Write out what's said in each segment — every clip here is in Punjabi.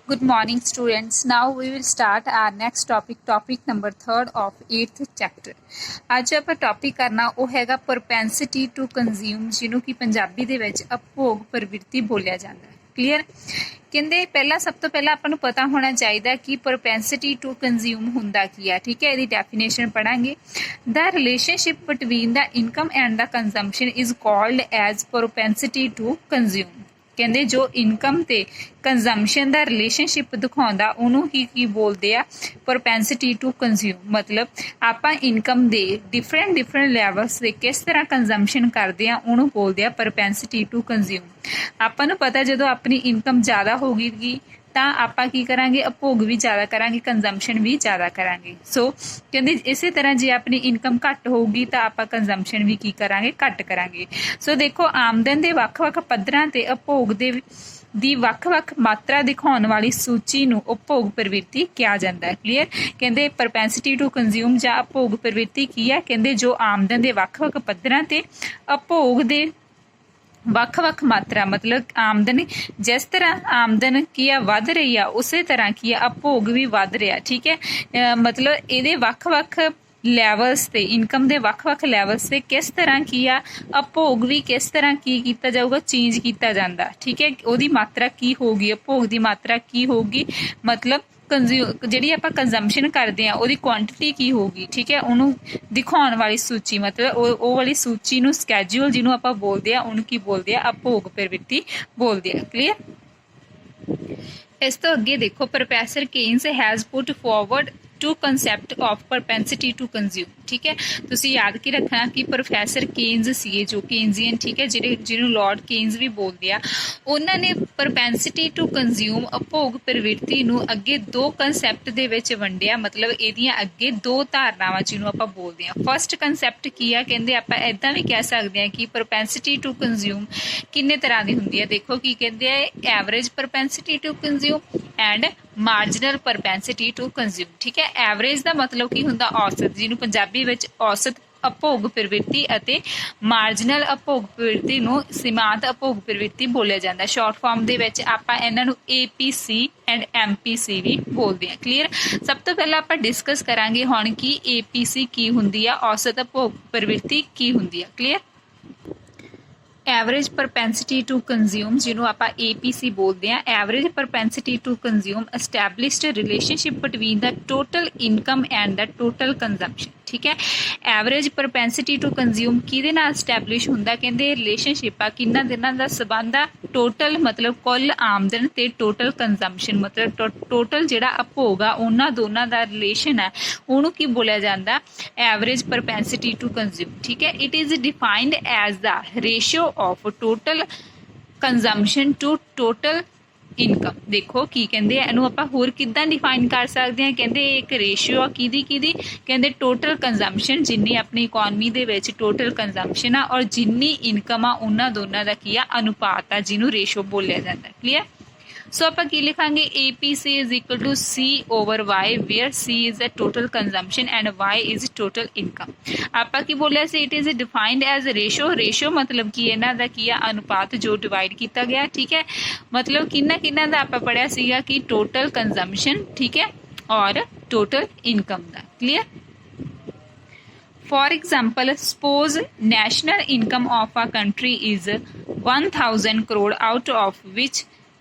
Good morning, students. Now we will start our next topic, topic number 3rd of 8th chapter. ਅੱਜ ਆਪਾਂ ਟੌਪਿਕ ਕਰਨਾ ਉਹ ਹੈਗਾ propensity to consume, ਜਿਹਨੂੰ ਕਿ ਪੰਜਾਬੀ ਦੇ ਵਿੱਚ ਅਭੋਗ ਪ੍ਰਵਿਰਤੀ ਬੋਲਿਆ ਜਾਂਦਾ ਹੈ। ਕਲੀਅਰ? ਕਹਿੰਦੇ ਪਹਿਲਾਂ ਸਭ ਤੋਂ ਪਹਿਲਾਂ ਆਪਾਂ ਨੂੰ ਪਤਾ ਹੋਣਾ ਚਾਹੀਦਾ ਕਿ propensity to consume ਹੁੰਦਾ ਕੀ ਆ। ਠੀਕ ਹੈ, ਇਹਦੀ definition ਪੜਾਂਗੇ। The relationship between the income and the consumption is called as propensity to consume। ਕਹਿੰਦੇ ਜੋ ਇਨਕਮ ਤੇ ਕੰਜ਼ੰਪਸ਼ਨ ਦਾ ਰਿਲੇਸ਼ਨਸ਼ਿਪ ਦਿਖਾਉਂਦਾ ਉਹਨੂੰ ਹੀ ਕੀ ਬੋਲਦੇ ਆ, ਪ੍ਰੋਪੈਂਸਿਟੀ ਟੂ ਕੰਜ਼ਿਊਮ। ਮਤਲਬ ਆਪਾਂ ਇਨਕਮ ਦੇ ਡਿਫਰੈਂਟ ਲੈਵਲਸ ਤੇ ਕਿਸ ਤਰ੍ਹਾਂ ਕੰਜ਼ੰਪਸ਼ਨ ਕਰਦੇ ਆ ਉਹਨੂੰ ਬੋਲਦੇ ਆ ਪ੍ਰੋਪੈਂਸਿਟੀ ਟੂ ਕੰਜ਼ਿਊਮ। ਆਪਾਂ ਨੂੰ ਪਤਾ ਜਦੋਂ ਆਪਣੀ ਇਨਕਮ ਜ਼ਿਆਦਾ ਹੋਵੇਗੀ ਤਾਂ ਆਪਾਂ ਕੀ ਕਰਾਂਗੇ, ਅਭੋਗ ਵੀ ਜ਼ਿਆਦਾ ਕਰਾਂਗੇ, ਕੰਜ਼ੰਪਸ਼ਨ ਵੀ ਜ਼ਿਆਦਾ ਕਰਾਂਗੇ। ਸੋ ਕਹਿੰਦੇ ਇਸੇ ਤਰ੍ਹਾਂ ਜੇ ਆਪਣੀ ਇਨਕਮ ਘੱਟ ਹੋਊਗੀ ਤਾਂ ਆਪਾਂ ਕੰਜ਼ੰਪਸ਼ਨ ਵੀ ਕੀ ਕਰਾਂਗੇ, ਘੱਟ ਕਰਾਂਗੇ। ਸੋ ਦੇਖੋ ਆਮਦਨ ਦੇ ਵੱਖ-ਵੱਖ ਪੱਧਰਾਂ ਤੇ ਅਭੋਗ ਦੀ ਵੱਖ-ਵੱਖ ਮਾਤਰਾ ਦਿਖਾਉਣ ਵਾਲੀ ਸੂਚੀ ਨੂੰ ਉਪਭੋਗ ਪ੍ਰਵਿਰਤੀ ਕਿਹਾ ਜਾਂਦਾ ਹੈ। ਕਲੀਅਰ? ਕਹਿੰਦੇ ਪ੍ਰੋਪੈਂਸਿਟੀ ਟੂ ਕੰਜ਼ਿਊਮ ਜਾਂ ਉਪਭੋਗ ਪ੍ਰਵਿਰਤੀ ਕੀ ਹੈ? ਕਹਿੰਦੇ ਜੋ ਆਮਦਨ ਦੇ ਵੱਖ-ਵੱਖ ਪੱਧਰਾਂ ਤੇ ਅਭੋਗ ਦੇ ਵੱਖ-ਵੱਖ ਮਾਤਰਾ, ਮਤਲਬ ਆਮਦਨ ਜਿਸ ਤਰ੍ਹਾਂ ਆਮਦਨ ਕੀ ਆ ਵੱਧ ਰਹੀ ਆ ਉਸੇ ਤਰ੍ਹਾਂ ਕੀ ਆ ਉਪਭੋਗ ਵੀ ਵੱਧ ਰਿਹਾ। ਠੀਕ ਹੈ, ਮਤਲਬ ਇਹਦੇ ਵੱਖ-ਵੱਖ ਲੈਵਲਸ ਤੇ ਇਨਕਮ ਦੇ ਵੱਖ-ਵੱਖ ਲੈਵਲਸ ਤੇ ਕਿਸ ਤਰ੍ਹਾਂ ਕੀ ਆ ਉਪਭੋਗ ਵੀ ਕਿਸ ਤਰ੍ਹਾਂ ਕੀ ਕੀਤਾ ਜਾਊਗਾ, ਚੇਂਜ ਕੀਤਾ ਜਾਂਦਾ। ਠੀਕ ਹੈ, ਉਹਦੀ ਮਾਤਰਾ ਕੀ ਹੋਊਗੀ, ਉਪਭੋਗ ਦੀ ਮਾਤਰਾ ਕੀ ਹੋਊਗੀ, ਮਤਲਬ ਜਿਹੜੀ ਆਪਾਂ ਕੰਜ਼ੰਪਸ਼ਨ ਕਰਦੇ ਆ ਉਹਦੀ ਕੁਆਂਟੀਟੀ ਕੀ ਹੋਊਗੀ। ਠੀਕ ਹੈ, ਉਹਨੂੰ ਦਿਖਾਉਣ ਵਾਲੀ ਸੂਚੀ, ਮਤਲਬ ਉਹ ਵਾਲੀ ਸੂਚੀ ਨੂੰ ਸਕੈਜੂਅਲ ਜਿਹਨੂੰ ਆਪਾਂ ਬੋਲਦੇ ਆ ਉਹਨੂੰ ਕੀ ਬੋਲਦੇ ਆ, ਉਪਭੋਗ ਪ੍ਰਵਿਰਤੀ ਬੋਲਦੇ ਆ। ਕਲੀਅਰ? ਇਸ ਤੋਂ ਅੱਗੇ ਦੇਖੋ, professor Keynes has put forward to concept of propensity to consume. ਠੀਕ ਹੈ, ਤੁਸੀਂ ਯਾਦ ਕੀ ਰੱਖਣਾ ਕਿ ਪ੍ਰੋਫੈਸਰ ਕੇਨਸ ਸੀਗੇ ਜੋ ਕੇਨਜ਼ੀਅਨ, ਠੀਕ ਹੈ, ਜਿਹਨੂੰ ਲਾਰਡ ਕੇਨਸ ਵੀ ਬੋਲਦੇ ਆ, ਉਹਨਾਂ ਨੇ ਪ੍ਰੋਪੈਂਸਿਟੀ ਟੂ ਕੰਜ਼ਿਊਮ ਉਪਭੋਗ ਪ੍ਰਵਿਰਤੀ ਨੂੰ ਅੱਗੇ ਦੋ ਕਨਸੈਪਟ ਦੇ ਵਿੱਚ ਵੰਡਿਆ। ਮਤਲਬ ਇਹਦੀਆਂ ਅੱਗੇ ਦੋ ਧਾਰਨਾਵਾਂ ਜਿਹਨੂੰ ਆਪਾਂ ਬੋਲਦੇ ਆ। ਫਸਟ ਕਨਸੈਪਟ ਕੀ ਆ? ਕਹਿੰਦੇ ਆਪਾਂ ਇੱਦਾਂ ਵੀ ਕਹਿ ਸਕਦੇ ਹਾਂ ਕਿ ਪ੍ਰੋਪੈਂਸਿਟੀ ਟੂ ਕੰਜ਼ਿਊਮ ਕਿੰਨੇ ਤਰ੍ਹਾਂ ਦੀ ਹੁੰਦੀ ਹੈ। ਦੇਖੋ ਕੀ ਕਹਿੰਦੇ ਆ, average propensity to consume and marginal propensity to consume. ਠੀਕ ਹੈ, ਐਵਰੇਜ ਦਾ ਮਤਲਬ ਕੀ ਹੁੰਦਾ, ਔਸਤ, ਜਿਹਨੂੰ ਪੰਜਾਬੀ ਵਿੱਚ ਔਸਤ ਉਪਭੋਗ ਪ੍ਰਵਿਰਤੀ, ਅਤੇ ਮਾਰਜਨਲ ਉਪਭੋਗ ਪ੍ਰਵਿਰਤੀ ਨੂੰ ਸੀਮਾਂਤ ਉਪਭੋਗ ਪ੍ਰਵਿਰਤੀ ਬੋਲਿਆ ਜਾਂਦਾ। ਸ਼ਾਰਟ ਫਾਰਮ ਦੇ ਵਿੱਚ ਆਪਾਂ ਇਹਨਾਂ ਨੂੰ APC ਐਂਡ MPC ਵੀ ਬੋਲਦੇ ਹਾਂ। ਕਲੀਅਰ? ਸਭ ਤੋਂ ਪਹਿਲਾਂ ਆਪਾਂ ਡਿਸਕਸ ਕਰਾਂਗੇ ਹੁਣ ਕਿ APC ਕੀ ਹੁੰਦੀ ਆ, ਔਸਤ ਉਪਭੋਗ ਪ੍ਰਵਿਰਤੀ ਕੀ ਹੁੰਦੀ ਆ। Clear? Average propensity to consume, ਜਿਹਨੂੰ ਆਪਾਂ APC ਬੋਲਦੇ ਹਾਂ, average propensity to consume established relationship between the total income and the total consumption. ਠੀਕ ਹੈ, ਐਵਰੇਜ ਪ੍ਰੋਪੈਂਸਿਟੀ ਟੂ ਕੰਜ਼ਿਊਮ ਕਿਹਦੇ ਨਾਲ ਐਸਟੈਬਲਿਸ਼ ਹੁੰਦਾ? ਕਹਿੰਦੇ ਰਿਲੇਸ਼ਨਸ਼ਿਪ ਆ ਕਿੰਨਾਂ ਦਿਨਾਂ ਦਾ ਸਬੰਧ ਆ, ਟੋਟਲ ਮਤਲਬ ਕੁੱਲ ਆਮਦਨ ਤੇ ਟੋਟਲ ਕੰਜ਼ੰਪਸ਼ਨ, ਮਤਲਬ ਟੋਟਲ ਜਿਹੜਾ ਉਪਭੋਗ ਆ ਉਹਨਾਂ ਦੋਨਾਂ ਦਾ ਰਿਲੇਸ਼ਨ ਹੈ, ਉਹਨੂੰ ਕੀ ਬੋਲਿਆ ਜਾਂਦਾ, ਐਵਰੇਜ ਪ੍ਰੋਪੈਂਸਿਟੀ ਟੂ ਕੰਜ਼ਿਊਮ। ਠੀਕ ਹੈ, it is defined as the ratio of total consumption to total income. ਦੇਖੋ ਕੀ ਕਹਿੰਦੇ ਆ, ਇਹਨੂੰ ਆਪਾਂ ਹੋਰ ਕਿੱਦਾਂ ਡਿਫਾਈਨ ਕਰ ਸਕਦੇ ਹਾਂ? ਕਹਿੰਦੇ ਇੱਕ ਰੇਸ਼ੀਓ ਆ ਕਿਹਦੀ, ਕਹਿੰਦੇ ਟੋਟਲ ਕੰਜ਼ੰਪਸ਼ਨ, ਜਿੰਨੀ ਆਪਣੀ ਇਕੋਨਮੀ ਦੇ ਵਿੱਚ ਟੋਟਲ ਕੰਜ਼ੰਪਸ਼ਨ ਆ ਔਰ ਜਿੰਨੀ ਇਨਕਮ ਆ ਉਹਨਾਂ ਦੋਨਾਂ ਦਾ ਕੀ ਆ, ਅਨੁਪਾਤ ਆ, ਜਿਹਨੂੰ ਰੇਸ਼ੀਓ ਬੋਲਿਆ ਜਾਂਦਾ। ਕਲੀਅਰ? ਸੋ ਆਪਾਂ ਕੀ ਲਿਖਾਂਗੇ, APC is equal to C over Y, where C is the total consumption and Y is total income। ਆਪਾਂ ਕੀ ਬੋਲਿਆ ਸੀ, it is defined as ratio ਮਤਲਬ ਕਿ ਇਹਨਾਂ ਦਾ ਕੀ ਆ, ਅਨੁਪਾਤ ਜੋ ਡਿਵਾਈਡ ਕੀਤਾ ਗਿਆ। ਠੀਕ ਹੈ, ਮਤਲਬ ਕਿੰਨਾ ਦਾ ਆਪਾਂ ਪੜਿਆ ਸੀਗਾ ਕਿ ਟੋਟਲ ਕੰਜ਼ੰਪਸ਼ਨ, ਠੀਕ ਹੈ, ਔਰ total income the. Clear? For example, suppose national income of a country is 1000 crore, out of which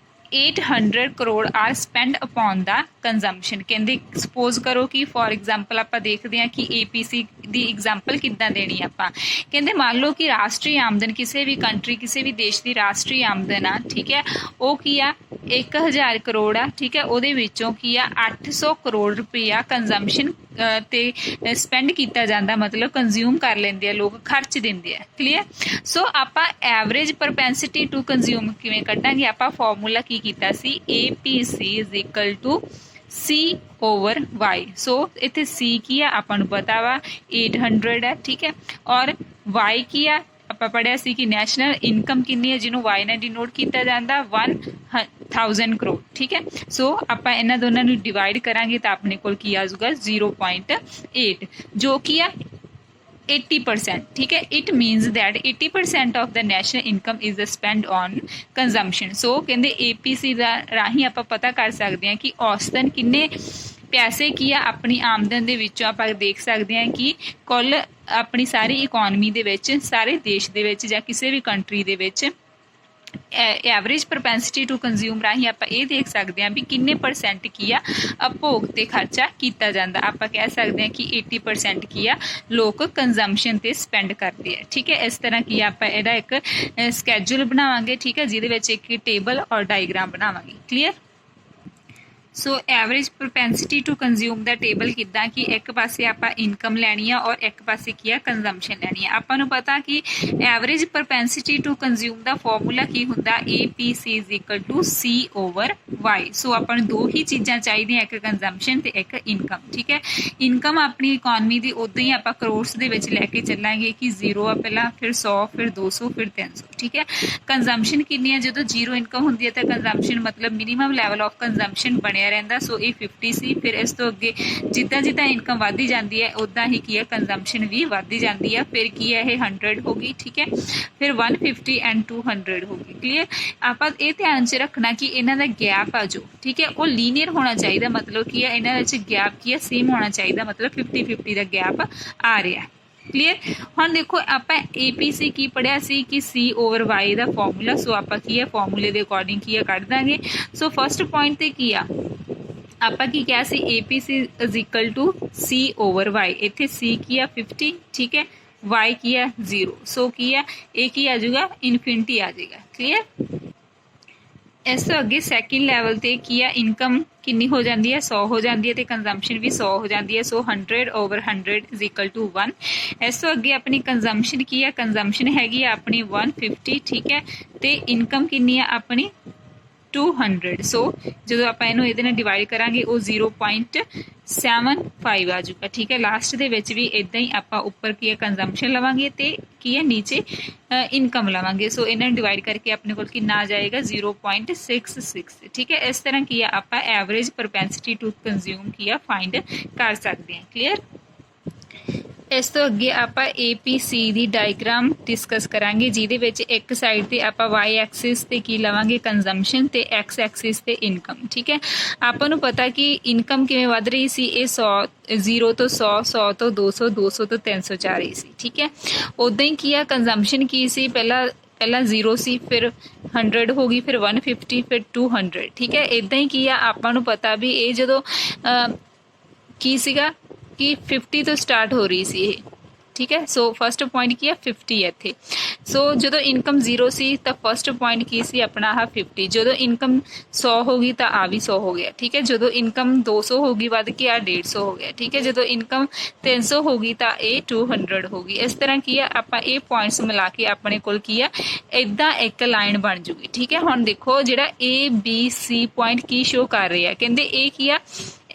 800 crore are spent upon the consumption। ਕਹਿੰਦੇ ਸਪੋਜ਼ ਕਰੋ ਕਿ ਫੋਰ ਐਗਜ਼ਾਮਪਲ ਆਪਾਂ ਦੇਖਦੇ ਹਾਂ ਕਿ APC ਦੀ ਐਗਜ਼ਾਮਪਲ ਕਿੱਦਾਂ ਦੇਣੀ ਆਪਾਂ। ਕਹਿੰਦੇ ਮੰਨ ਲਓ ਕਿ ਰਾਸ਼ਟਰੀ ਆਮਦਨ ਕਿਸੇ ਵੀ ਕੰਟਰੀ, ਕਿਸੇ ਵੀ ਦੇਸ਼ ਦੀ ਰਾਸ਼ਟਰੀ ਆਮਦਨ ਆ, ਠੀਕ ਹੈ, ਉਹ ਕੀ ਆ 1000 ਕਰੋੜ ਆ। ਠੀਕ ਹੈ, ਉਹਦੇ ਵਿੱਚੋਂ ਕੀ ਆ 800 ਕਰੋੜ ਰੁਪਇਆ ਕੰਜ਼ੰਪਸ਼ਨ ਤੇ ਸਪੈਂਡ ਕੀਤਾ ਜਾਂਦਾ, ਮਤਲਬ ਕੰਜ਼ਿਊਮ ਕਰ ਲੈਂਦੇ ਆ ਲੋਕ, ਖਰਚ ਦਿੰਦੇ ਆ। ਕਲੀਅਰ? ਸੋ ਆਪਾਂ ਐਵਰੇਜ ਪ੍ਰੋਪੈਂਸਿਟੀ ਟੂ ਕੰਜ਼ਿਊਮ ਕਿਵੇਂ ਕੱਢਾਂਗੇ? ਆਪਾਂ ਫਾਰਮੂਲਾ ਕੀ ਕੀਤਾ ਸੀ, APC is equal to C over Y। ਸੋ ਇੱਥੇ C ਕੀ ਆ ਆਪਾਂ ਨੂੰ ਪਤਾ ਵਾ 800 ਹੈ। ਠੀਕ ਹੈ, ਔਰ Y ਕੀ ਆ ਆਪਾਂ ਪੜਿਆ ਸੀ ਕਿ ਨੈਸ਼ਨਲ ਇਨਕਮ ਕਿੰਨੀ ਹੈ, ਜਿਹਨੂੰ Y ਨਾਲ ਡਿਨੋਟ ਕੀਤਾ ਜਾਂਦਾ 1000 ਕਰੋੜ। ਠੀਕ ਹੈ, ਸੋ ਆਪਾਂ ਇਹਨਾਂ ਦੋਨਾਂ ਨੂੰ ਡਿਵਾਈਡ ਕਰਾਂਗੇ ਤਾਂ ਆਪਣੇ ਕੋਲ ਕੀ ਆ ਜਾਊਗਾ 0.8, ਜੋ ਕੀ ਆ 80%, ठीक है। It means that 80% of the national income is spend on consumption. So कहते APC ਦਾ ਰਾਹੀਂ ਆਪਾਂ ਪਤਾ ਕਰ ਸਕਦੇ ਹਾਂ ਕਿ ਔਸਤਨ ਕਿੰਨੇ ਪੈਸੇ ਕੀ ਆ ਆਪਣੀ ਆਮਦਨ ਦੇ ਵਿੱਚੋਂ ਆਪਾਂ ਦੇਖ ਸਕਦੇ ਹਾਂ ਕਿ ਕੁੱਲ ਆਪਣੀ ਸਾਰੀ ਇਕੋਨਮੀ ਦੇ ਵਿੱਚ, ਸਾਰੇ ਦੇਸ਼ ਦੇ ਵਿੱਚ ਜਾਂ ਕਿਸੇ ਵੀ ਕੰਟਰੀ ਦੇ ਵਿੱਚ ਐਵਰੇਜ ਪ੍ਰੋਪੈਂਸਿਟੀ ਟੂ ਕੰਜ਼ਿਊਮ ਰਾਹੀਂ ਆਪਾਂ ਇਹ ਦੇਖ ਸਕਦੇ ਹਾਂ ਵੀ ਕਿੰਨੇ % ਕੀ ਆ ਉਪਭੋਗ 'ਤੇ ਖਰਚਾ ਕੀਤਾ ਜਾਂਦਾ। ਆਪਾਂ ਕਹਿ ਸਕਦੇ ਹਾਂ ਕਿ 80% ਕੀ ਆ ਲੋਕ ਕੰਜ਼ੰਪਸ਼ਨ 'ਤੇ ਸਪੈਂਡ ਕਰਦੇ ਆ, ਠੀਕ ਹੈ। ਇਸ ਤਰ੍ਹਾਂ ਕੀ ਆਪਾਂ ਇਹਦਾ ਇੱਕ ਸਕੈਜੂਲ ਬਣਾਵਾਂਗੇ, ਠੀਕ ਹੈ, ਜਿਹਦੇ ਵਿੱਚ ਇੱਕ ਟੇਬਲ ਔਰ ਡਾਇਗ੍ਰਾਮ ਬਣਾਵਾਂਗੇ। Clear. So average propensity to consume ਦਾ ਟੇਬਲ ਕਿੱਦਾਂ ਕਿ ਇੱਕ ਪਾਸੇ ਆਪਾਂ ਇਨਕਮ ਲੈਣੀ ਆ ਔਰ ਇੱਕ ਪਾਸੇ ਕੀ ਆ ਕੰਜ਼ੰਪਸ਼ਨ ਲੈਣੀ ਆ। ਆਪਾਂ ਨੂੰ ਪਤਾ ਕਿ ਐਵਰੇਜ ਪ੍ਰੋਪੈਂਸਿਟੀ ਟੂ ਕੰਜ਼ਿਊਮ ਦਾ ਫਾਰਮੂਲਾ ਕੀ ਹੁੰਦਾ, APC = C/Y। ਸੋ ਆਪਾਂ ਨੂੰ ਦੋ ਹੀ ਚੀਜ਼ਾਂ ਚਾਹੀਦੀਆਂ, ਇੱਕ ਕੰਜ਼ੰਪਸ਼ਨ ਤੇ ਇੱਕ ਇਨਕਮ, ਠੀਕ ਹੈ। ਇਨਕਮ ਆਪਣੀ ਇਕੋਨਮੀ ਦੀ ਉਦਾਂ ਹੀ ਆਪਾਂ ਕਰੋੜਸ ਦੇ ਵਿੱਚ ਲੈ ਕੇ ਚੱਲਾਂਗੇ ਕਿ 0 ਆ ਪਹਿਲਾਂ, ਫਿਰ 100, ਫਿਰ 200, ਫਿਰ 300, ਠੀਕ ਹੈ। ਕੰਜ਼ੰਪਸ਼ਨ ਕਿੰਨੀ ਆ, ਜਦੋਂ 0 ਇਨਕਮ ਹੁੰਦੀ ਹੈ ਤਾਂ ਕੰਜ਼ੰਪਸ਼ਨ ਮਤਲਬ ਮਿਨੀਮਮ ਲੈਵਲ ਆਫ ਕੰਜ਼ੰਪਸ਼ਨ ਬਣਿਆ ਰਹਿੰਦਾ। ਸੋ ਇਹ 50 ਸੀ, ਫਿਰ ਇਸ ਤੋਂ ਅੱਗੇ ਜਿੱਦਾਂ ਜਿੱਦਾਂ ਇਨਕਮ ਵੱਧਦੀ ਜਾਂਦੀ ਹੈ ਉੱਦਾਂ ਹੀ ਕੀ ਹੈ ਕੰਜ਼ੰਪਸ਼ਨ ਵੀ ਵੱਧਦੀ ਜਾਂਦੀ ਹੈ। ਫਿਰ ਕੀ ਹੈ ਇਹ 100 ਹੋ ਗਈ, ਠੀਕ ਹੈ, ਫਿਰ 150 ਐਂਡ 200 ਹੋ ਗਈ। ਕਲੀਅਰ। ਆਪਾਂ ਇਹ ਧਿਆਨ 'ਚ ਰੱਖਣਾ ਕਿ ਇਹਨਾਂ ਦਾ ਗੈਪ ਆ ਜੋ, ਠੀਕ ਹੈ, ਉਹ ਲੀਨੀਅਰ ਹੋਣਾ ਚਾਹੀਦਾ। ਮਤਲਬ ਕੀ ਹੈ ਇਹਨਾਂ ਵਿੱਚ ਗੈਪ ਕੀ ਹੈ ਸੇਮ ਹੋਣਾ ਚਾਹੀਦਾ, ਮਤਲਬ 50-50 ਦਾ ਗੈਪ ਆ ਰਿਹਾ। ਕਲੀਅਰ। ਹੁਣ ਦੇਖੋ ਆਪਾਂ APC ਕੀ ਪੜ੍ਹਿਆ ਸੀ ਕਿ C/Y ਦਾ ਫਾਰਮੂਲਾ। ਸੋ ਆਪਾਂ ਕੀ ਹੈ ਫਾਰਮੂਲੇ ਦੇ ਅਕੋਰਡਿੰਗ ਕੀ ਹੈ ਕੱਢ ਦਾਂਗੇ। ਸੋ ਫਸਟ ਪੁਆਇੰਟ ਤੇ ਕੀ ਆ ਆਪਾਂ ਕੀ ਕਿਹਾ ਸੀ, APC = C/Y। ਇੱਥੇ C ਕੀ ਆ 50, ਠੀਕ ਹੈ, Y ਕੀ ਆ 0। ਸੋ ਕੀ ਆ ਇਹ ਕੀ ਆ ਜਾਊਗਾ ਇਨਫਿਨਿਟੀ ਆ ਜਾਏਗਾ। ਕਲੀਅਰ। ਇਸ ਤੋਂ ਅੱਗੇ ਸੈਕਿੰਡ ਲੈਵਲ ਤੇ ਕੀ ਆ ਇਨਕਮ ਕਿੰਨੀ ਹੋ ਜਾਂਦੀ ਹੈ 100 ਹੋ ਜਾਂਦੀ ਹੈ ਤੇ ਕੰਜ਼ੰਪਸ਼ਨ ਵੀ 100 ਹੋ ਜਾਂਦੀ ਹੈ। ਸੋ 100/100 = 1। ਇਸ ਤੋਂ ਅੱਗੇ ਆਪਣੀ ਕੰਜ਼ੰਪਸ਼ਨ ਕੀ ਆ, ਕੰਜ਼ੰਪਸ਼ਨ ਹੈਗੀ ਆ ਆਪਣੀ 150, ਠੀਕ ਹੈ, ਤੇ ਇਨਕਮ ਕਿੰਨੀ ਆ ਆਪਣੀ 200। ਸੋ ਜਦੋਂ ਆਪਾਂ ਇਹਨੂੰ ਇਹਦੇ ਨਾਲ ਡਿਵਾਈਡ ਕਰਾਂਗੇ ਉਹ 0.75 ਆ ਜਾਊਗਾ, ਠੀਕ ਹੈ। ਲਾਸਟ ਦੇ ਵਿੱਚ ਵੀ ਇਦਾਂ ਹੀ ਆਪਾਂ ਉੱਪਰ ਕੀ ਹੈ ਕੰਜ਼ੰਪਸ਼ਨ ਲਵਾਂਗੇ ਤੇ ਕੀ ਹੈ ਨੀਚੇ ਇਨਕਮ ਲਵਾਂਗੇ। ਸੋ ਇਹਨਾਂ ਨੂੰ ਡਿਵਾਈਡ ਕਰਕੇ ਆਪਣੇ ਕੋਲ ਕਿੰਨਾ ਆ ਜਾਏਗਾ 0.66, ਠੀਕ ਹੈ। ਇਸ ਤਰ੍ਹਾਂ ਕੀ ਆ ਆਪਾਂ ਐਵਰੇਜ ਪ੍ਰੋਪੈਂਸਿਟੀ ਟੂ ਕੰਜ਼ਿਊਮ ਕੀ ਆ ਫਾਈਂਡ ਕਰ ਸਕਦੇ ਹਾਂ। ਕਲੀਅਰ। ਇਸ ਤੋਂ ਅੱਗੇ ਆਪਾਂ APC ਦੀ ਡਾਇਗ੍ਰਾਮ ਡਿਸਕਸ ਕਰਾਂਗੇ, ਜਿਹਦੇ ਵਿੱਚ ਇੱਕ ਸਾਈਡ ਤੇ ਆਪਾਂ Y ਐਕਸਿਸ ਤੇ ਕੀ ਲਵਾਂਗੇ ਕੰਜ਼ੰਪਸ਼ਨ ਤੇ X ਐਕਸਿਸ ਤੇ ਇਨਕਮ, ਠੀਕ ਹੈ। ਆਪਾਂ ਨੂੰ ਪਤਾ ਕਿ ਇਨਕਮ ਕਿਵੇਂ ਵੱਧ ਰਹੀ ਸੀ, ਇਹ 0 ਤੋਂ 100, 100 ਤੋਂ 200, 200 ਤੋਂ 300 ਜਾ ਰਹੀ ਸੀ, ਠੀਕ ਹੈ। ਉਦਾਂ ਹੀ ਕੀ ਆ ਕੰਜ਼ੰਪਸ਼ਨ ਕੀ ਸੀ, ਪਹਿਲਾਂ 0 ਸੀ, ਫਿਰ 100 ਹੋ ਗਈ, ਫਿਰ 150, ਫਿਰ 200, ਠੀਕ ਹੈ। ਇਦਾਂ ਹੀ ਕੀ ਆ ਆਪਾਂ ਨੂੰ ਪਤਾ ਵੀ ਇਹ ਜਦੋਂ ਕੀ ਸੀਗਾ ਕਿ 50 ਤੋਂ ਸਟਾਰਟ ਹੋ ਰਹੀ ਸੀ ਇਹ, ਠੀਕ ਹੈ। ਸੋ ਫਸਟ ਪੁਆਇੰਟ ਕੀ ਹੈ 50 ਹੈ ਇੱਥੇ। ਸੋ ਜਦੋਂ ਇਨਕਮ 0 ਸੀ ਤਾਂ ਫਸਟ ਪੁਆਇੰਟ ਕੀ ਸੀ ਆਪਣਾ ਆਹ 50। ਜਦੋਂ ਇਨਕਮ 100 ਹੋ ਗਈ ਤਾਂ ਆ ਵੀ 100 ਹੋ ਗਿਆ, ਠੀਕ ਹੈ। ਜਦੋਂ ਇਨਕਮ 200 ਹੋ ਗਈ ਵੱਧ ਕੇ ਆ 150 ਹੋ ਗਿਆ, ਠੀਕ ਹੈ। ਜਦੋਂ ਇਨਕਮ 300 ਹੋ ਗਈ ਤਾਂ ਇਹ 200 ਹੋ ਗਈ। ਇਸ ਤਰ੍ਹਾਂ ਕੀ ਆ ਆਪਾਂ ਇਹ ਪੁਆਇੰਟਸ ਮਿਲਾ ਕੇ ਆਪਣੇ ਕੋਲ ਕੀ ਆ ਇੱਦਾਂ ਇੱਕ ਲਾਈਨ ਬਣ ਜੂਗੀ, ਠੀਕ ਹੈ। ਹੁਣ ਦੇਖੋ ਜਿਹੜਾ ABC ਪੁਆਇੰਟ ਕੀ ਸ਼ੋ ਕਰ ਰਿਹਾ, ਕਹਿੰਦੇ ਇਹ ਕੀ ਆ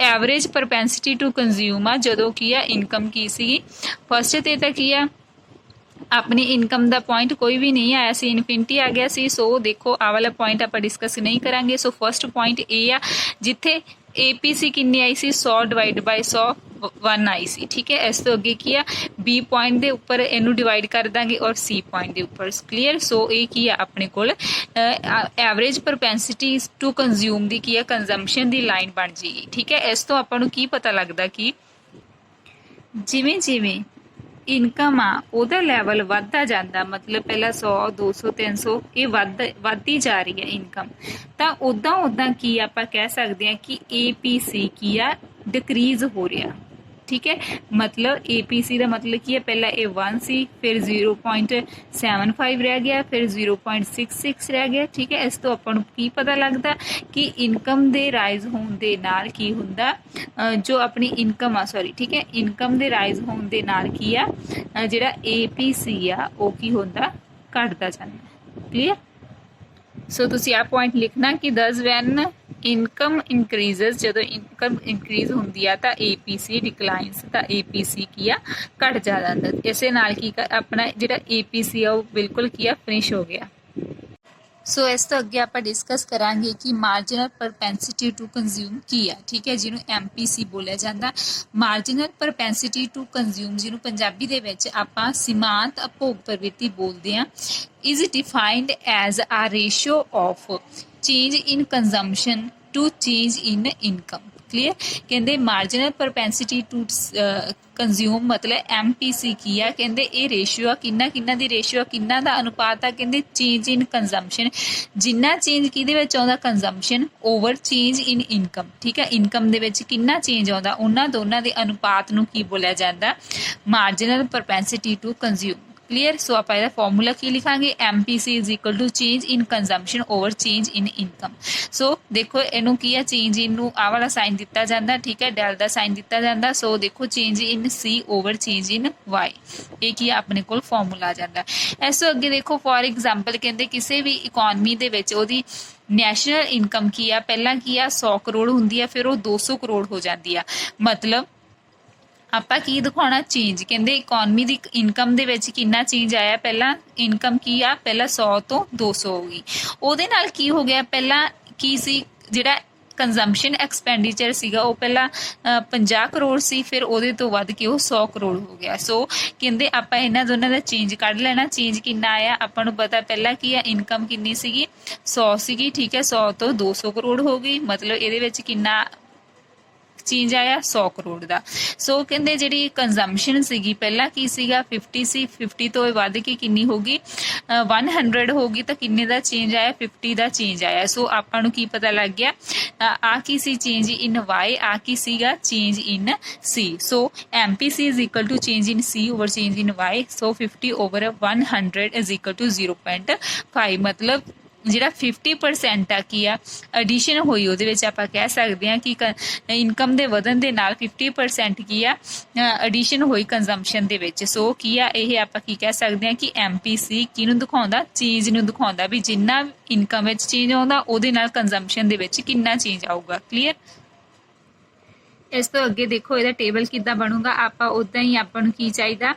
ਐਵਰੇਜ ਪ੍ਰੋਪੈਂਸਿਟੀ ਟੂ ਕੰਜ਼ਿਊਮ ਆ ਜਦੋਂ ਕੀ ਆ ਇਨਕਮ ਕੀ ਸੀਗੀ ਫਸਟ ਤੇ ਤਾਂ ਕੀ ਆ ਆਪਣੀ ਇਨਕਮ ਦਾ ਪੁਆਇੰਟ ਕੋਈ ਵੀ ਨਹੀਂ ਆਇਆ ਸੀ, ਇਨਫਿਨਿਟੀ ਆ ਗਿਆ ਸੀ। ਸੋ ਦੇਖੋ ਆਹ ਵਾਲਾ ਪੁਆਇੰਟ ਆਪਾਂ ਡਿਸਕਸ ਨਹੀਂ ਕਰਾਂਗੇ। ਸੋ ਫਸਟ ਪੁਆਇੰਟ ਇਹ ਆ ਜਿੱਥੇ APC ਕਿੰਨੀ ਆਈ ਸੀ 100/100 1 ਆਈ ਸੀ, ਠੀਕ ਹੈ। ਇਸ ਤੋਂ ਅੱਗੇ ਕੀ ਆ B ਪੁਆਇੰਟ ਦੇ ਉੱਪਰ ਇਹਨੂੰ ਡਿਵਾਈਡ ਕਰ ਦਾਂਗੇ ਔਰ C ਪੁਆਇੰਟ ਦੇ ਉੱਪਰ। ਕਲੀਅਰ। ਸੋ ਇਹ ਕੀ ਆ ਆਪਣੇ ਕੋਲ ਐਵਰੇਜ ਪ੍ਰੋਪੈਂਸਿਟੀ ਟੂ ਕੰਜ਼ਿਊਮ ਦੀ ਕੀ ਆ ਕੰਜ਼ੰਪਸ਼ਨ ਦੀ ਲਾਈਨ ਬਣ ਜਾਏਗੀ, ਠੀਕ ਹੈ। ਇਸ ਤੋਂ ਆਪਾਂ ਨੂੰ ਕੀ ਪਤਾ ਲੱਗਦਾ ਕਿ ਜਿਵੇਂ ਜਿਵੇਂ ਇਨਕਮ ਆ ਉਹਦਾ ਲੈਵਲ ਵੱਧਦਾ ਜਾਂਦਾ, ਮਤਲਬ ਪਹਿਲਾਂ 100, 200, 300 ਇਹ ਵੱਧਦੀ ਜਾ ਰਹੀ ਹੈ ਇਨਕਮ, ਤਾਂ ਉੱਦਾਂ ਕੀ ਆਪਾਂ ਕਹਿ ਸਕਦੇ ਹਾਂ ਕਿ APC ਕੀ ਆ ਡਿਕਰੀਜ਼ ਹੋ ਰਿਹਾ, ਠੀਕ ਹੈ। ਮਤਲਬ APC ਦਾ ਮਤਲਬ ਕੀ ਹੈ ਪਹਿਲਾਂ ਇਹ 1 ਸੀ, ਫਿਰ 0.75 ਰਹਿ ਗਿਆ, ਫਿਰ 0.66 ਰਹਿ ਗਿਆ, ਠੀਕ ਹੈ। ਇਸ ਤੋਂ ਆਪਾਂ ਨੂੰ ਕੀ ਪਤਾ ਲੱਗਦਾ ਕਿ ਇਨਕਮ ਦੇ ਰਾਈਜ਼ ਹੋਣ ਦੇ ਨਾਲ ਕੀ ਹੁੰਦਾ ਜੋ ਆਪਣੀ ਇਨਕਮ ਆ ਠੀਕ ਹੈ, ਇਨਕਮ ਦੇ ਰਾਈਜ਼ ਹੋਣ ਦੇ ਨਾਲ ਕੀ ਆ ਜਿਹੜਾ APC ਆ ਉਹ ਕੀ ਹੁੰਦਾ ਘਟਦਾ ਜਾਂਦਾ। ਕਲੀਅਰ। ਸੋ ਤੁਸੀਂ ਆਹ ਪੁਆਇੰਟ ਲਿਖਣਾ ਕਿ ਦਸ ਵੈਨ ਇਨਕਮ ਇਨਕਰੀਜ਼ਸ, ਜਦੋਂ ਇਨਕਮ ਇਨਕਰੀਜ਼ ਹੁੰਦੀ ਆ ਤਾਂ APC ਡਿਕਲਾਈਨਸ, ਤਾਂ APC ਕੀ ਆ ਘਟ ਜਾਂਦਾ। ਇਸੇ ਨਾਲ ਕੀ ਆਪਣਾ ਜਿਹੜਾ APC ਆ ਉਹ ਬਿਲਕੁਲ ਕੀ ਆ ਫਿਨਿਸ਼ ਹੋ ਗਿਆ। ਸੋ ਇਸ ਤੋਂ ਅੱਗੇ ਆਪਾਂ ਡਿਸਕਸ ਕਰਾਂਗੇ ਕਿ ਮਾਰਜਨਲ ਪ੍ਰੋਪੈਂਸਿਟੀ ਟੂ ਕੰਜ਼ਿਊਮ ਕੀ ਹੈ, ਠੀਕ ਹੈ, ਜਿਹਨੂੰ MPC ਬੋਲਿਆ ਜਾਂਦਾ। ਮਾਰਜਨਲ ਪ੍ਰੋਪੈਂਸਿਟੀ ਟੂ ਕੰਜ਼ਿਊਮ, ਜਿਹਨੂੰ ਪੰਜਾਬੀ ਦੇ ਵਿੱਚ ਆਪਾਂ ਸੀਮਾਂਤ ਉਪਭੋਗ ਪ੍ਰਵਿਰਤੀ ਬੋਲਦੇ ਹਾਂ, is defined as a ratio of change in consumption to change in income. Clear. ਕਹਿੰਦੇ ਮਾਰਜਨਲ ਪ੍ਰੋਪੈਂਸਿਟੀ ਟੂ ਕੰਜ਼ਿਊਮ ਮਤਲਬ MPC ਕੀ ਆ, ਕਹਿੰਦੇ ਇਹ ਰੇਸ਼ੀਓ ਆ, ਕਿੰਨਾ ਦੀ ਰੇਸ਼ੀਓ, ਕਿੰਨਾ ਦਾ ਅਨੁਪਾਤ ਆ, ਕਹਿੰਦੇ ਚੇਂਜ ਇਨ ਕੰਜ਼ੰਪਸ਼ਨ, ਜਿੰਨਾ ਚੇਂਜ ਕਿਹਦੇ ਵਿੱਚ ਆਉਂਦਾ consumption over change in income, ਠੀਕ ਹੈ, ਇਨਕਮ ਦੇ ਵਿੱਚ ਕਿੰਨਾ ਚੇਂਜ ਆਉਂਦਾ, ਉਹਨਾਂ ਦੋਨਾਂ ਦੇ ਅਨੁਪਾਤ ਨੂੰ ਕੀ ਬੋਲਿਆ ਜਾਂਦਾ, marginal propensity to consume. Clear. So ਆਪਾਂ ਇਹਦਾ ਫਾਰਮੂਲਾ ਕੀ ਲਿਖਾਂਗੇ, MPC is equal to change in consumption over change in income. So ਦੇਖੋ ਇਹਨੂੰ ਕੀ ਹੈ, ਚੇਂਜ ਇਨ ਨੂੰ ਆਹ ਵਾਲਾ ਸਾਈਨ ਦਿੱਤਾ ਜਾਂਦਾ, ਠੀਕ ਹੈ, ਡੈਲ ਦਾ ਸਾਈਨ ਦਿੱਤਾ ਜਾਂਦਾ। ਸੋ ਦੇਖੋ change in C over change in Y, ਇਹ ਕੀ ਆਪਣੇ ਕੋਲ ਫਾਰਮੂਲਾ ਆ ਜਾਂਦਾ। ਇਸ ਤੋਂ ਅੱਗੇ ਦੇਖੋ ਫੋਰ ਐਗਜ਼ਾਮਪਲ ਕਹਿੰਦੇ ਕਿਸੇ ਵੀ ਇਕੋਨਮੀ ਦੇ ਵਿੱਚ ਉਹਦੀ ਨੈਸ਼ਨਲ ਇਨਕਮ ਕੀ ਆ, ਪਹਿਲਾਂ ਕੀ ਆ 100 ਕਰੋੜ ਹੁੰਦੀ ਆ, ਫਿਰ ਉਹ 200 ਕਰੋੜ ਹੋ ਜਾਂਦੀ ਆ। ਮਤਲਬ ਆਪਾਂ ਕੀ ਦਿਖਾਉਣਾ, ਚੇਂਜ। ਕਹਿੰਦੇ ਇਕੋਨਮੀ ਦੀ ਇਨਕਮ ਦੇ ਵਿੱਚ ਕਿੰਨਾ ਚੇਂਜ ਆਇਆ, ਪਹਿਲਾਂ ਇਨਕਮ ਕੀ ਆ, ਪਹਿਲਾਂ 100 ਤੋਂ 200 ਹੋ ਗਈ, ਉਹਦੇ ਨਾਲ ਕੀ ਹੋ ਗਿਆ, ਪਹਿਲਾਂ ਕੀ ਸੀ, ਜਿਹੜਾ ਕੰਜ਼ੰਪਸ਼ਨ ਐਕਸਪੈਂਡੀਚਰ ਸੀਗਾ ਉਹ ਪਹਿਲਾਂ 50 ਕਰੋੜ ਸੀ, ਫਿਰ ਉਹਦੇ ਤੋਂ ਵੱਧ ਕੇ ਉਹ 100 ਕਰੋੜ ਹੋ ਗਿਆ। ਸੋ ਕਹਿੰਦੇ ਆਪਾਂ ਇਹਨਾਂ ਦੋਨਾਂ ਦਾ ਚੇਂਜ ਕੱਢ ਲੈਣਾ, ਚੇਂਜ ਕਿੰਨਾ ਆਇਆ ਆਪਾਂ ਨੂੰ ਪਤਾ, ਪਹਿਲਾਂ ਕੀ ਆ ਇਨਕਮ ਕਿੰਨੀ ਸੀਗੀ 100 ਸੀਗੀ, ਠੀਕ ਹੈ, 100 ਤੋਂ 200 ਕਰੋੜ ਹੋ ਗਈ, ਮਤਲਬ ਇਹਦੇ ਵਿੱਚ ਕਿੰਨਾ ਚੇਂਜ ਆਇਆ 100 ਕਰੋੜ ਦਾ। ਸੋ ਕਹਿੰਦੇ ਜਿਹੜੀ ਕੰਜ਼ੰਪਸ਼ਨ ਸੀਗੀ ਪਹਿਲਾਂ ਕੀ ਸੀਗਾ 50 ਸੀ, 50 ਤੋਂ ਵੱਧ ਕੇ ਕਿੰਨੀ ਹੋ ਗਈ 100 ਹੋ ਗਈ, ਤਾਂ ਕਿੰਨੇ ਦਾ ਚੇਂਜ ਆਇਆ 50 ਦਾ ਚੇਂਜ ਆਇਆ। ਸੋ ਆਪਾਂ ਨੂੰ ਕੀ ਪਤਾ ਲੱਗ ਗਿਆ, ਆ ਕੀ ਸੀ ਚੇਂਜ ਇਨ Y, ਆ ਕੀ ਸੀਗਾ change in C। So MPC is equal to change in C over change in Y। So 50 over 100 is equal to 0.5, ਮਤਲਬ ਜਿਹੜਾ 50% ਆ ਕੀ ਆ ਐਡੀਸ਼ਨ ਹੋਈ, ਉਹਦੇ ਵਿੱਚ ਆਪਾਂ ਕਹਿ ਸਕਦੇ ਹਾਂ ਕਿ ਇਨਕਮ ਦੇ ਵਧਣ ਦੇ ਨਾਲ 50% ਕੀ ਆ ਐਡੀਸ਼ਨ ਹੋਈ ਕੰਜ਼ੰਪਸ਼ਨ ਦੇ ਵਿੱਚ। ਸੋ ਕੀ ਆ ਇਹ ਆਪਾਂ ਕੀ ਕਹਿ ਸਕਦੇ ਹਾਂ ਕਿ MPC ਕਿਹਨੂੰ ਦਿਖਾਉਂਦਾ, ਚੇਂਜ ਨੂੰ ਦਿਖਾਉਂਦਾ, ਵੀ ਜਿੰਨਾ ਇਨਕਮ ਵਿੱਚ ਚੇਂਜ ਆਉਂਦਾ ਉਹਦੇ ਨਾਲ ਕੰਜ਼ੰਪਸ਼ਨ ਦੇ ਵਿੱਚ ਕਿੰਨਾ ਚੇਂਜ ਆਊਗਾ। ਕਲੀਅਰ। ਇਸ ਤੋਂ ਅੱਗੇ ਦੇਖੋ ਇਹਦਾ ਟੇਬਲ ਕਿੱਦਾਂ ਬਣੂਗਾ, ਆਪਾਂ ਉਦਾਂ ਹੀ ਆਪਾਂ ਨੂੰ ਕੀ ਚਾਹੀਦਾ,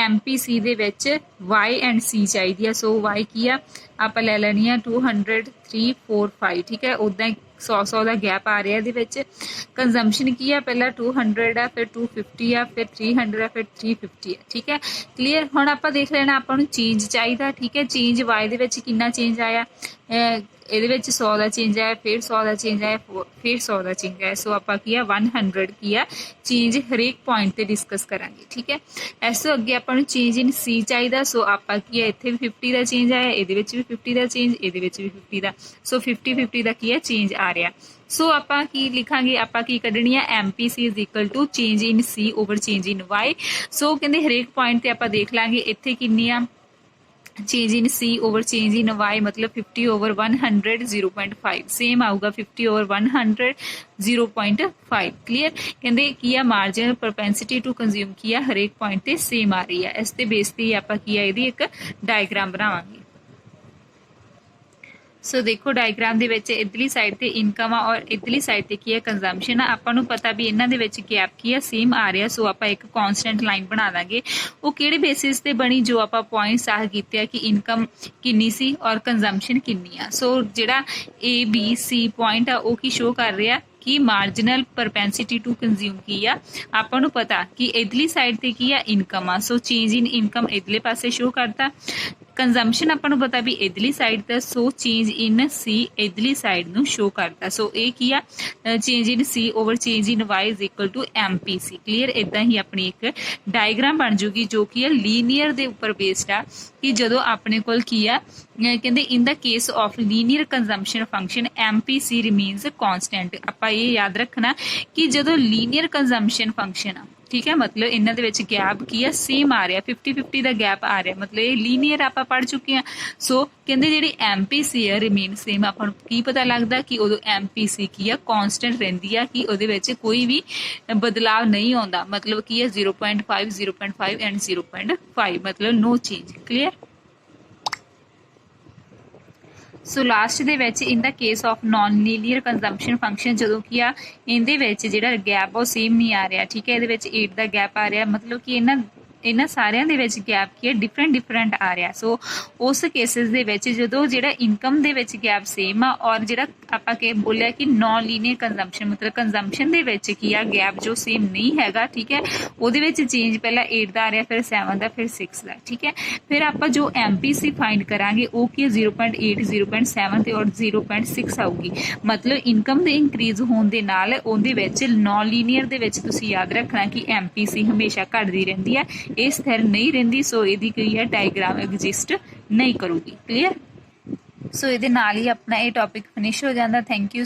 MPC ਦੇ ਵਿੱਚ Y ਐਂਡ C ਚਾਹੀਦੀ ਆ। ਸੋ Y ਕੀ ਆ ਆਪਾਂ ਲੈ ਲੈਣੀ ਆ 200 3 4 5, ਠੀਕ ਹੈ, ਉਦਾਂ ਹੀ 100 ਦਾ ਗੈਪ ਆ ਰਿਹਾ ਇਹਦੇ ਵਿੱਚ। ਕੰਜ਼ੰਪਸ਼ਨ ਕੀ ਆ, ਪਹਿਲਾਂ 200 ਆ, ਫਿਰ 250 ਆ, ਫਿਰ 300 ਆ, ਫਿਰ 350 ਆ, ਠੀਕ ਹੈ। ਕਲੀਅਰ। ਹੁਣ ਆਪਾਂ ਦੇਖ ਲੈਣਾ ਆਪਾਂ ਨੂੰ ਚੇਂਜ ਚਾਹੀਦਾ, ਠੀਕ ਹੈ, ਚੇਂਜ Y ਦੇ ਵਿੱਚ ਕਿੰਨਾ ਚੇਂਜ ਆਇਆ, ਇਹਦੇ ਵਿੱਚ 100 ਦਾ ਚੇਂਜ ਆਇਆ, ਫਿਰ 100 ਦਾ ਚੇਂਜ ਆਇਆ, ਫਿਰ 100 ਦਾ ਚੇਂਜ ਆਇਆ। ਸੋ ਆਪਾਂ ਕੀ ਆ 100 ਕੀ ਆ ਚੇਂਜ ਹਰੇਕ ਪੁਆਇੰਟ ਤੇ ਡਿਸਕਸ ਕਰਾਂਗੇ, ਠੀਕ ਹੈ। ਇਸ ਤੋਂ ਅੱਗੇ ਆਪਾਂ ਨੂੰ ਚੇਂਜ ਇਨ C ਚਾਹੀਦਾ। ਸੋ ਆਪਾਂ ਕੀ ਆ ਇੱਥੇ ਵੀ 50 ਦਾ ਚੇਂਜ ਆਇਆ, ਇਹਦੇ ਵਿੱਚ ਵੀ 50 ਦਾ ਚੇਂਜ, ਇਹਦੇ ਵਿੱਚ ਵੀ 50 ਦਾ। ਸੋ 50 ਦਾ ਕੀ ਆ ਚੇਂਜ ਆ ਰਿਹਾ। ਸੋ ਆਪਾਂ ਕੀ ਲਿਖਾਂਗੇ, ਆਪਾਂ ਕੀ ਕੱਢਣੀ ਆ, MPC is equal to change in C over change in Y। So ਕਹਿੰਦੇ ਹਰੇਕ ਪੁਆਇੰਟ ਤੇ ਆਪਾਂ ਦੇਖ ਲਾਂਗੇ ਇੱਥੇ ਕਿੰਨੀ ਆ change in C over change in Y, मतलब 50 ओवर 100 0.5 सेम आऊगा 50 ओवर 100 0.5। क्लीयर। कहते की है मार्जिनल प्रोपेंसिटी टू कंज्यूम की है हर एक पॉइंट ते सेम आ रही है। इस ते बेस ते आपां की है इहदी एक डायग्राम बनावांगे। सो देखो डायग्राम दे विच इधरली साइड ते इनकम आ और इधरली साइड ते की है कंजम्पशन आ। आपां नूं पता भी इन्हां दे विच गैप की है सेम आ रहा। सो आपां एक कॉन्स्टेंट लाइन बना दांगे। वो किहड़े बेसिस ते बनी जो आपां पॉइंट्स आह कीते आ कि इनकम किन्नी सी और कंजम्पशन किन्नी आ। सो जिहड़ा ABC पॉइंट आ वो की शो कर रहा कि मार्जिनल परपेंसिटी टू कंज्यूम की आ। आपां नूं पता कि इधरली साइड ते की आ इनकम आ। सो चेंज इन इनकम इधरले पासे शो करता। कंजम्पशन आपां नूं पता भी इधरली साइड दा। सो चेंज इन C इधरली साइड नूं शो करता। सो ये की आ change in C over change in Y is equal to MPC। Clear. इदां ही अपनी एक डायग्राम बन जूगी जो कि लीनियर दे उपर बेस्ड आ कि जदों अपने कोल की आ कहते इन the case of linear consumption function MPC remains constant. आपां ये याद रखना कि जदों लीनियर कंजम्पशन फंक्शन आ ठीक है मतलब इन्हां दे विच गैप की है सेम आ रहा 50-50 का गैप आ रहा मतलब ये लीनियर आप पढ़ चुके हैं। सो कहते जी MPC है रिमेन सेम आपां की पता लगता कि उदों MPC की है कॉन्स्टेंट रहिंदी है कि उहदे विच कोई भी बदलाव नहीं आता मतलब की है 0.5 0.5 एंड 0.5 मतलब no change. Clear. So last they which in the case of non linear consumption function जो कि आ इहदे विच जिहड़ा गैप वो सेम नहीं आ रहा ठीक है। इहदे विच 8 का गैप आ रहा मतलब कि इन्हां ਇਹਨਾਂ ਸਾਰਿਆਂ ਦੇ ਵਿੱਚ ਗੈਪ ਕੀ ਹੈ ਡਿਫਰੈਂਟ ਆ ਰਿਹਾ। ਸੋ ਉਸ ਕੇਸਿਸ ਦੇ ਵਿੱਚ ਜਦੋਂ ਜਿਹੜਾ ਇਨਕਮ ਦੇ ਵਿੱਚ ਗੈਪ ਸੇਮ ਆ ਔਰ ਜਿਹੜਾ ਆਪਾਂ ਕਿ ਬੋਲਿਆ ਕਿ ਨॉन ਲੀਨੀਅਰ ਕੰਜ਼ੰਪਸ਼ਨ ਮਤਲਬ ਕੰਜ਼ੰਪਸ਼ਨ ਦੇ ਵਿੱਚ ਕੀ ਆ ਗੈਪ ਜੋ ਸੇਮ ਨਹੀਂ ਹੈਗਾ, ਠੀਕ ਹੈ, ਉਹਦੇ ਵਿੱਚ ਚੇਂਜ ਪਹਿਲਾਂ 8 ਦਾ ਆ ਰਿਹਾ, ਫਿਰ 7 ਦਾ, ਫਿਰ 6 ਦਾ, ਠੀਕ ਹੈ। ਫਿਰ ਆਪਾਂ ਜੋ MPC ਫਾਈਂਡ ਕਰਾਂਗੇ ਉਹ ਕੀ 0.8 0.7 ਤੇ ਔਰ 0.6 ਆਊਗੀ। ਮਤਲਬ ਇਨਕਮ ਦੇ ਇੰਕਰੀਜ਼ ਹੋਣ ਦੇ ਨਾਲ ਉਹਦੇ ਵਿੱਚ ਨॉन ਲੀਨੀਅਰ ਦੇ ਵਿੱਚ ਤੁਸੀਂ ਯਾਦ ਰੱਖਣਾ ਕਿ MPC ਹਮੇਸ਼ਾ ਘਟਦੀ ਰਹਿੰਦੀ ਹੈ, ਇਹ ਸਥਿਰ ਨਹੀਂ ਰਹਿੰਦੀ। ਸੋ ਇਹਦੀ ਕੀ ਹੈ ਡਾਇਗ੍ਰਾਮ ਐਗਜ਼ਿਸਟ ਨਹੀਂ ਕਰੂਗੀ। ਕਲੀਅਰ। ਸੋ ਇਹਦੇ ਨਾਲ ਹੀ ਆਪਣਾ ਇਹ ਟੌਪਿਕ ਫਿਨਿਸ਼ ਹੋ ਜਾਂਦਾ। Thank you.